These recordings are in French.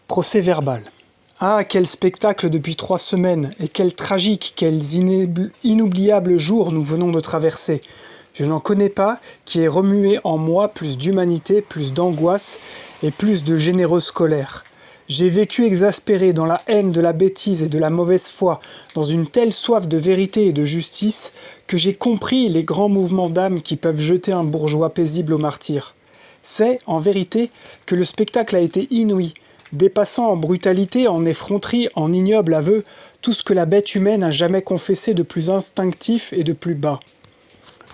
Procès-verbal. Ah, quel spectacle depuis 3 semaines, et quel tragique, quels inoubliables jours nous venons de traverser. Je n'en connais pas qui ait remué en moi plus d'humanité, plus d'angoisse et plus de généreuse colère. J'ai vécu exaspéré dans la haine de la bêtise et de la mauvaise foi, dans une telle soif de vérité et de justice, que j'ai compris les grands mouvements d'âme qui peuvent jeter un bourgeois paisible au martyre. C'est, en vérité, que le spectacle a été inouï, dépassant en brutalité, en effronterie, en ignoble aveu, tout ce que la bête humaine a jamais confessé de plus instinctif et de plus bas.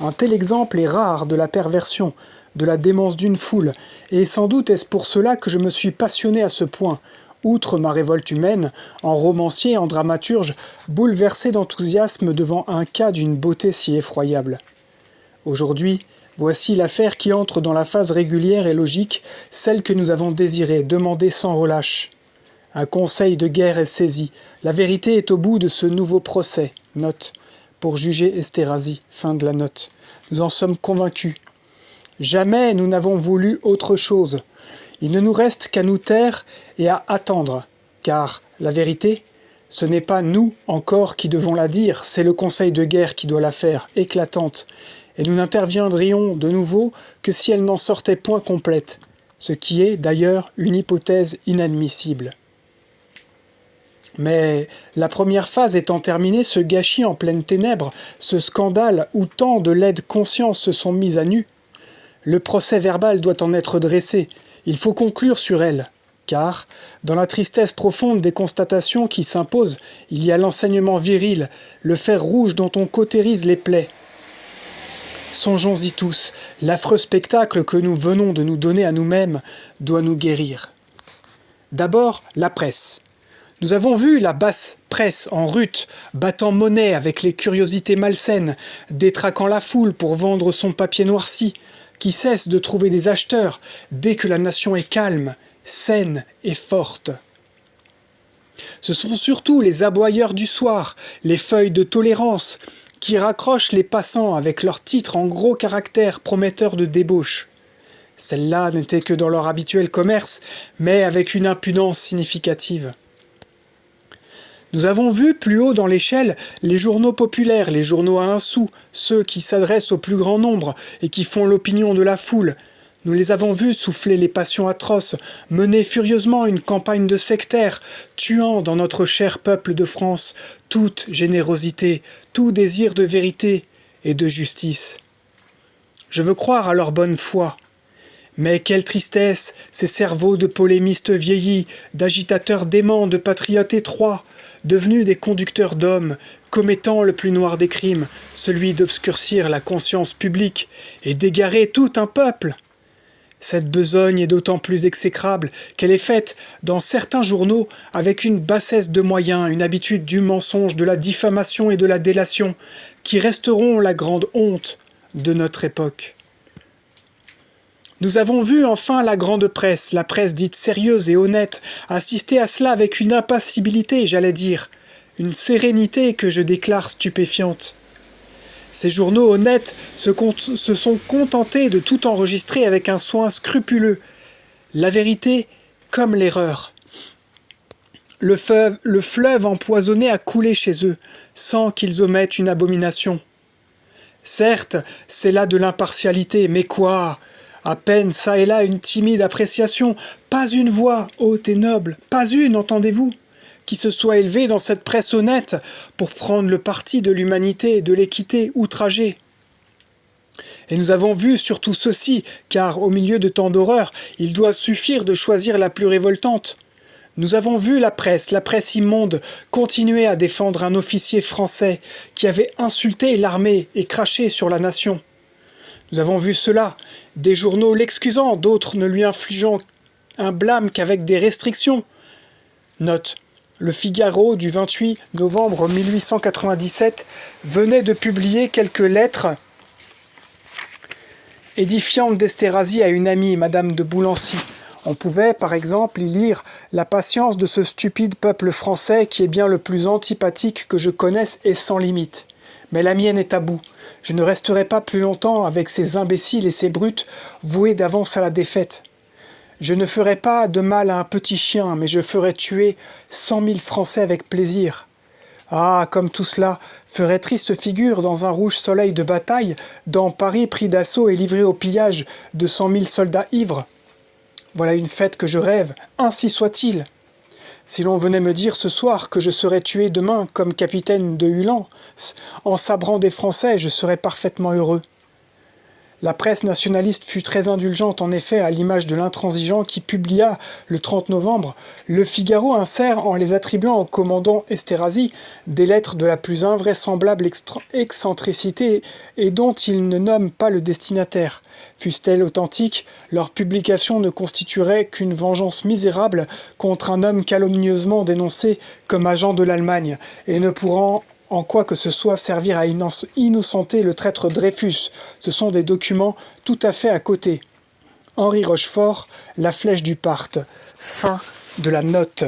Un tel exemple est rare de la perversion, de la démence d'une foule, et sans doute est-ce pour cela que je me suis passionné à ce point, outre ma révolte humaine, en romancier et en dramaturge, bouleversé d'enthousiasme devant un cas d'une beauté si effroyable. Aujourd'hui, voici l'affaire qui entre dans la phase régulière et logique, celle que nous avons désirée, demandée sans relâche. Un conseil de guerre est saisi, la vérité est au bout de ce nouveau procès, note, pour juger Esterhazy, fin de la note. Nous en sommes convaincus. Jamais nous n'avons voulu autre chose. Il ne nous reste qu'à nous taire et à attendre, car la vérité, ce n'est pas nous encore qui devons la dire, c'est le conseil de guerre qui doit la faire, éclatante, et nous n'interviendrions de nouveau que si elle n'en sortait point complète, ce qui est d'ailleurs une hypothèse inadmissible. Mais la première phase étant terminée, ce gâchis en pleines ténèbres, ce scandale où tant de laides consciences se sont mises à nu, le procès verbal doit en être dressé, il faut conclure sur elle, car, dans la tristesse profonde des constatations qui s'imposent, il y a l'enseignement viril, le fer rouge dont on cautérise les plaies. Songeons-y tous, l'affreux spectacle que nous venons de nous donner à nous-mêmes doit nous guérir. D'abord, la presse. Nous avons vu la basse presse en rut, battant monnaie avec les curiosités malsaines, détraquant la foule pour vendre son papier noirci, qui cesse de trouver des acheteurs dès que la nation est calme, saine et forte. Ce sont surtout les aboyeurs du soir, les feuilles de tolérance, qui raccrochent les passants avec leurs titres en gros caractères prometteurs de débauche. Celles-là n'étaient que dans leur habituel commerce, mais avec une impudence significative. Nous avons vu plus haut dans l'échelle les journaux populaires, les journaux à 1 sou, ceux qui s'adressent au plus grand nombre et qui font l'opinion de la foule. Nous les avons vus souffler les passions atroces, mener furieusement une campagne de sectaires, tuant dans notre cher peuple de France toute générosité, tout désir de vérité et de justice. Je veux croire à leur bonne foi. Mais quelle tristesse, ces cerveaux de polémistes vieillis, d'agitateurs déments, de patriotes étroits, devenus des conducteurs d'hommes, commettant le plus noir des crimes, celui d'obscurcir la conscience publique et d'égarer tout un peuple. Cette besogne est d'autant plus exécrable qu'elle est faite, dans certains journaux, avec une bassesse de moyens, une habitude du mensonge, de la diffamation et de la délation, qui resteront la grande honte de notre époque. Nous avons vu enfin la grande presse, la presse dite sérieuse et honnête, assister à cela avec une impassibilité, j'allais dire, une sérénité que je déclare stupéfiante. Ces journaux honnêtes se sont contentés de tout enregistrer avec un soin scrupuleux, la vérité comme l'erreur. Le fleuve empoisonné a coulé chez eux, sans qu'ils omettent une abomination. Certes, c'est là de l'impartialité, mais quoi ? À peine çà et là une timide appréciation, pas une voix haute et noble, pas une, entendez-vous, qui se soit élevée dans cette presse honnête pour prendre le parti de l'humanité et de l'équité outragée. Et nous avons vu surtout ceci, car au milieu de tant d'horreurs, il doit suffire de choisir la plus révoltante. Nous avons vu la presse immonde, continuer à défendre un officier français qui avait insulté l'armée et craché sur la nation. Nous avons vu cela, des journaux l'excusant, d'autres ne lui infligeant un blâme qu'avec des restrictions. Note, le Figaro du 28 novembre 1897 venait de publier quelques lettres édifiantes d'Esterhazy à une amie, Madame de Boulancy. On pouvait, par exemple, y lire « La patience de ce stupide peuple français qui est bien le plus antipathique que je connaisse et sans limite. Mais la mienne est à bout. Je ne resterai pas plus longtemps avec ces imbéciles et ces brutes voués d'avance à la défaite. Je ne ferai pas de mal à un petit chien, mais je ferai tuer 100 000 Français avec plaisir. Ah, comme tout cela ferait triste figure dans un rouge soleil de bataille, dans Paris pris d'assaut et livré au pillage de 100 000 soldats ivres. Voilà une fête que je rêve, ainsi soit-il. Si l'on venait me dire ce soir que je serais tué demain comme capitaine de Uhlans, en sabrant des Français, je serais parfaitement heureux. La presse nationaliste fut très indulgente en effet à l'image de l'intransigeant qui publia le 30 novembre Le Figaro insère en les attribuant au commandant Esterhazy des lettres de la plus invraisemblable excentricité et dont il ne nomme pas le destinataire. Fussent-elles authentiques, leur publication ne constituerait qu'une vengeance misérable contre un homme calomnieusement dénoncé comme agent de l'Allemagne et ne pourrant en quoi que ce soit servir à innocenter le traître Dreyfus. Ce sont des documents tout à fait à côté. Henri Rochefort, La Flèche du Parthe. Fin de la note.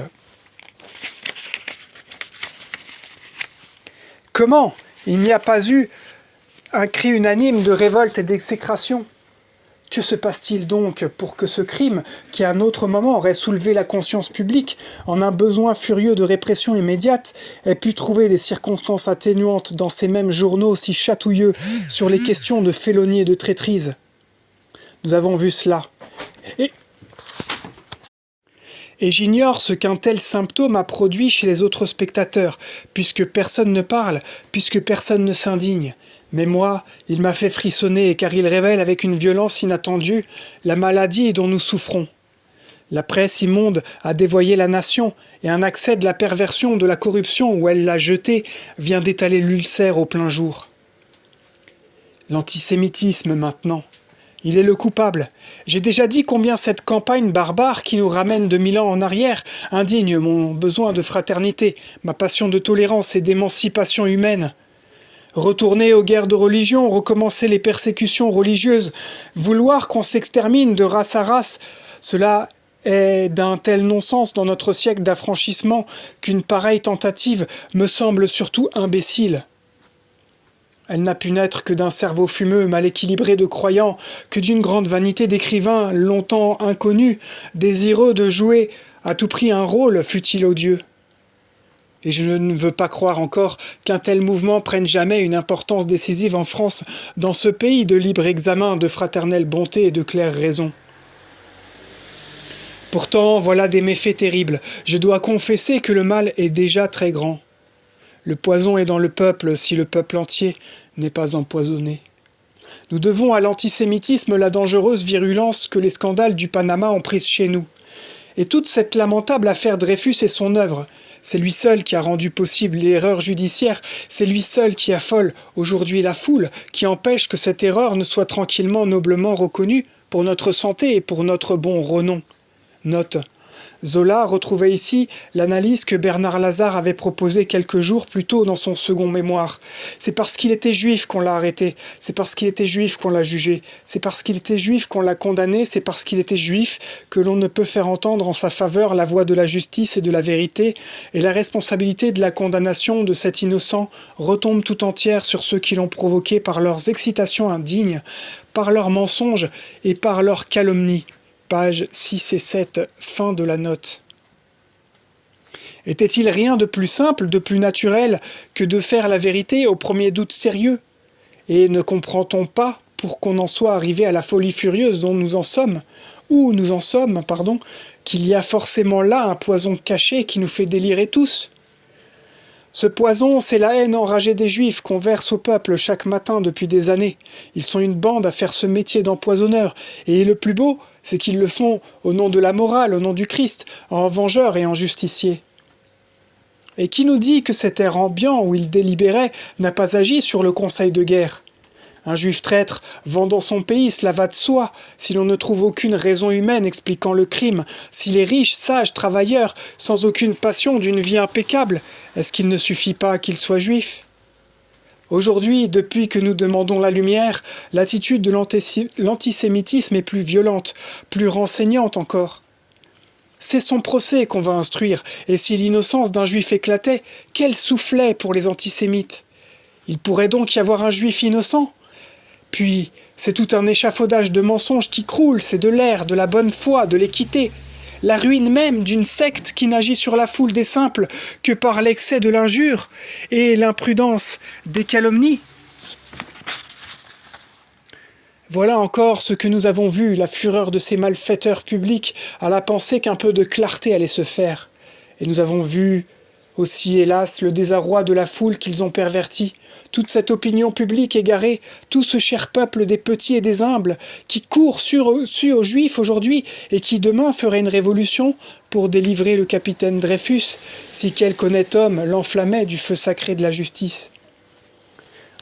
Comment ? Il n'y a pas eu un cri unanime de révolte et d'exécration ? Que se passe-t-il donc pour que ce crime, qui à un autre moment aurait soulevé la conscience publique, en un besoin furieux de répression immédiate, ait pu trouver des circonstances atténuantes dans ces mêmes journaux si chatouilleux sur les questions de félonie et de traîtrise ? Nous avons vu cela. Et j'ignore ce qu'un tel symptôme a produit chez les autres spectateurs, puisque personne ne parle, puisque personne ne s'indigne. Mais moi, il m'a fait frissonner car il révèle avec une violence inattendue la maladie dont nous souffrons. La presse immonde a dévoyé la nation et un accès de la perversion de la corruption où elle l'a jeté vient d'étaler l'ulcère au plein jour. L'antisémitisme maintenant. Il est le coupable. J'ai déjà dit combien cette campagne barbare qui nous ramène de 1000 ans en arrière indigne mon besoin de fraternité, ma passion de tolérance et d'émancipation humaine. Retourner aux guerres de religion, recommencer les persécutions religieuses, vouloir qu'on s'extermine de race à race, cela est d'un tel non-sens dans notre siècle d'affranchissement qu'une pareille tentative me semble surtout imbécile. Elle n'a pu naître que d'un cerveau fumeux, mal équilibré de croyants, que d'une grande vanité d'écrivains longtemps inconnus, désireux de jouer à tout prix un rôle, fût-il odieux. Et je ne veux pas croire encore qu'un tel mouvement prenne jamais une importance décisive en France, dans ce pays de libre examen, de fraternelle bonté et de claire raison. Pourtant, voilà des méfaits terribles. Je dois confesser que le mal est déjà très grand. Le poison est dans le peuple si le peuple entier n'est pas empoisonné. Nous devons à l'antisémitisme la dangereuse virulence que les scandales du Panama ont prise chez nous. Et toute cette lamentable affaire Dreyfus est son œuvre. C'est lui seul qui a rendu possible l'erreur judiciaire, c'est lui seul qui affole aujourd'hui la foule, qui empêche que cette erreur ne soit tranquillement, noblement reconnue pour notre santé et pour notre bon renom. Note. Zola retrouvait ici l'analyse que Bernard Lazare avait proposée quelques jours plus tôt dans son second mémoire. C'est parce qu'il était juif qu'on l'a arrêté, c'est parce qu'il était juif qu'on l'a jugé, c'est parce qu'il était juif qu'on l'a condamné, c'est parce qu'il était juif que l'on ne peut faire entendre en sa faveur la voix de la justice et de la vérité, et la responsabilité de la condamnation de cet innocent retombe tout entière sur ceux qui l'ont provoqué par leurs excitations indignes, par leurs mensonges et par leurs calomnies. Pages 6 et 7, fin de la note. Était-il rien de plus simple, de plus naturel que de faire la vérité au premier doute sérieux ? Et ne comprend-on pas, pour qu'on en soit arrivé à la folie furieuse dont nous en sommes, qu'il y a forcément là un poison caché qui nous fait délirer tous ? Ce poison, c'est la haine enragée des Juifs qu'on verse au peuple chaque matin depuis des années. Ils sont une bande à faire ce métier d'empoisonneur. Et le plus beau, c'est qu'ils le font au nom de la morale, au nom du Christ, en vengeur et en justicier. Et qui nous dit que cet air ambiant où il délibérait n'a pas agi sur le conseil de guerre ? Un juif traître vendant son pays, cela va de soi, si l'on ne trouve aucune raison humaine expliquant le crime, s'il est riche, sage, travailleur, sans aucune passion d'une vie impeccable, est-ce qu'il ne suffit pas qu'il soit juif ? Aujourd'hui, depuis que nous demandons la lumière, l'attitude de l'antisémitisme est plus violente, plus renseignante encore. C'est son procès qu'on va instruire, et si l'innocence d'un juif éclatait, quel soufflet pour les antisémites ? Il pourrait donc y avoir un juif innocent ? Puis, c'est tout un échafaudage de mensonges qui croule, c'est de l'air, de la bonne foi, de l'équité. La ruine même d'une secte qui n'agit sur la foule des simples que par l'excès de l'injure et l'imprudence des calomnies. Voilà encore ce que nous avons vu, la fureur de ces malfaiteurs publics à la pensée qu'un peu de clarté allait se faire. Et nous avons vu aussi, hélas, le désarroi de la foule qu'ils ont perverti, toute cette opinion publique égarée, tout ce cher peuple des petits et des humbles, qui court su aux Juifs aujourd'hui et qui demain ferait une révolution pour délivrer le capitaine Dreyfus, si quelque honnête homme l'enflammait du feu sacré de la justice.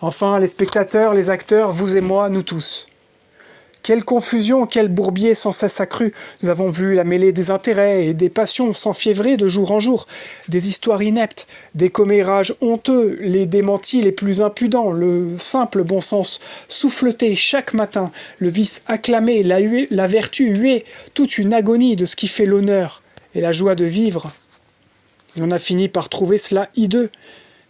Enfin, les spectateurs, les acteurs, vous et moi, nous tous. Quelle confusion, quel bourbier sans cesse accru. Nous avons vu la mêlée des intérêts et des passions s'enfiévrer de jour en jour, des histoires ineptes, des commérages honteux, les démentis les plus impudents, le simple bon sens souffleté chaque matin, le vice acclamé, la vertu huée, toute une agonie de ce qui fait l'honneur et la joie de vivre. Et on a fini par trouver cela hideux,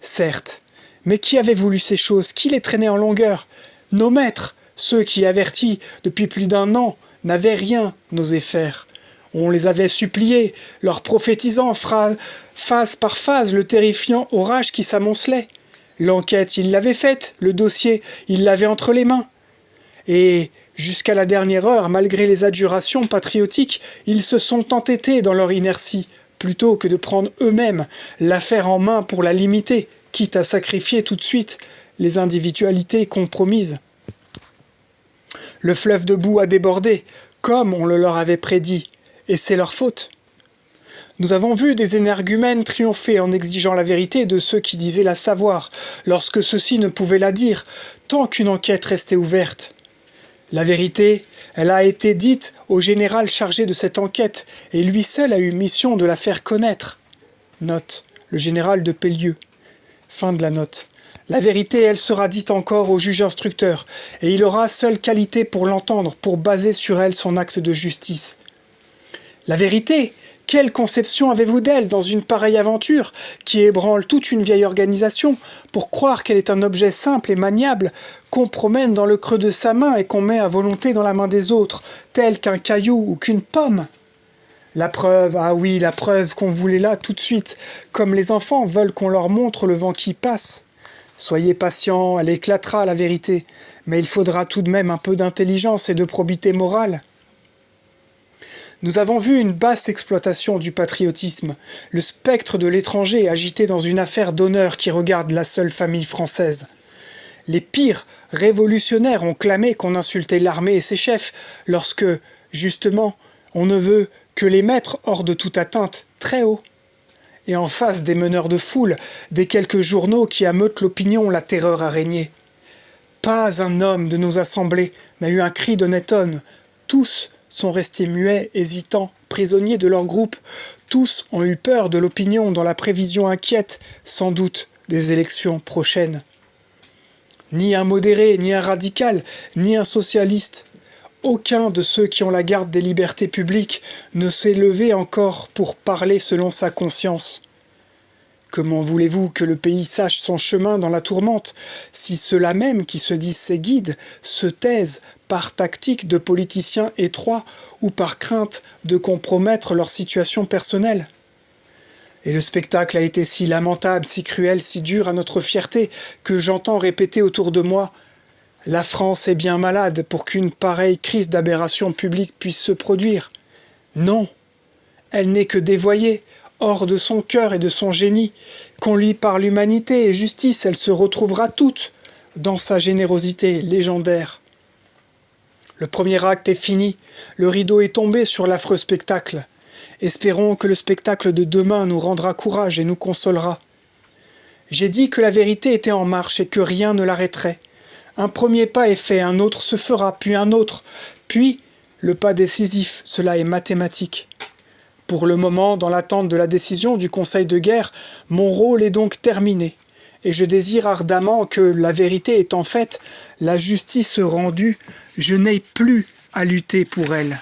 certes. Mais qui avait voulu ces choses? Qui les traînait en longueur? Nos maîtres, ceux qui, avertis depuis plus d'1 an, n'avaient rien osé faire. On les avait suppliés, leur prophétisant phase par phase le terrifiant orage qui s'amoncelait. L'enquête, ils l'avaient faite, le dossier, ils l'avaient entre les mains. Et, jusqu'à la dernière heure, malgré les adjurations patriotiques, ils se sont entêtés dans leur inertie, plutôt que de prendre eux-mêmes l'affaire en main pour la limiter, quitte à sacrifier tout de suite les individualités compromises. Le fleuve de boue a débordé, comme on le leur avait prédit, et c'est leur faute. Nous avons vu des énergumènes triompher en exigeant la vérité de ceux qui disaient la savoir, lorsque ceux-ci ne pouvaient la dire, tant qu'une enquête restait ouverte. La vérité, elle a été dite au général chargé de cette enquête, et lui seul a eu mission de la faire connaître. Note, le général de Pellieux. Fin de la note. La vérité, elle sera dite encore au juge instructeur, et il aura seule qualité pour l'entendre, pour baser sur elle son acte de justice. La vérité, quelle conception avez-vous d'elle dans une pareille aventure, qui ébranle toute une vieille organisation, pour croire qu'elle est un objet simple et maniable, qu'on promène dans le creux de sa main et qu'on met à volonté dans la main des autres, tel qu'un caillou ou qu'une pomme? La preuve, ah oui, la preuve qu'on voulait là tout de suite, comme les enfants veulent qu'on leur montre le vent qui passe. Soyez patients, elle éclatera la vérité, mais il faudra tout de même un peu d'intelligence et de probité morale. Nous avons vu une basse exploitation du patriotisme, le spectre de l'étranger agité dans une affaire d'honneur qui regarde la seule famille française. Les pires révolutionnaires ont clamé qu'on insultait l'armée et ses chefs, lorsque, justement, on ne veut que les mettre hors de toute atteinte, très haut. Et en face des meneurs de foule, des quelques journaux qui ameutent l'opinion, la terreur a régné. Pas un homme de nos assemblées n'a eu un cri d'honnête homme. Tous sont restés muets, hésitants, prisonniers de leur groupe. Tous ont eu peur de l'opinion dans la prévision inquiète, sans doute, des élections prochaines. Ni un modéré, ni un radical, ni un socialiste. Aucun de ceux qui ont la garde des libertés publiques ne s'est levé encore pour parler selon sa conscience. Comment voulez-vous que le pays sache son chemin dans la tourmente, si ceux-là même qui se disent ses guides se taisent par tactique de politiciens étroits ou par crainte de compromettre leur situation personnelle? Et le spectacle a été si lamentable, si cruel, si dur à notre fierté, que j'entends répéter autour de moi: la France est bien malade pour qu'une pareille crise d'aberration publique puisse se produire. Non, elle n'est que dévoyée, hors de son cœur et de son génie. Qu'on lui parle humanité et justice, elle se retrouvera toute dans sa générosité légendaire. Le premier acte est fini, le rideau est tombé sur l'affreux spectacle. Espérons que le spectacle de demain nous rendra courage et nous consolera. J'ai dit que la vérité était en marche et que rien ne l'arrêterait. Un premier pas est fait, un autre se fera, puis un autre, puis le pas décisif, cela est mathématique. Pour le moment, dans l'attente de la décision du Conseil de guerre, mon rôle est donc terminé, et je désire ardemment que, la vérité étant faite, la justice rendue, je n'aie plus à lutter pour elle.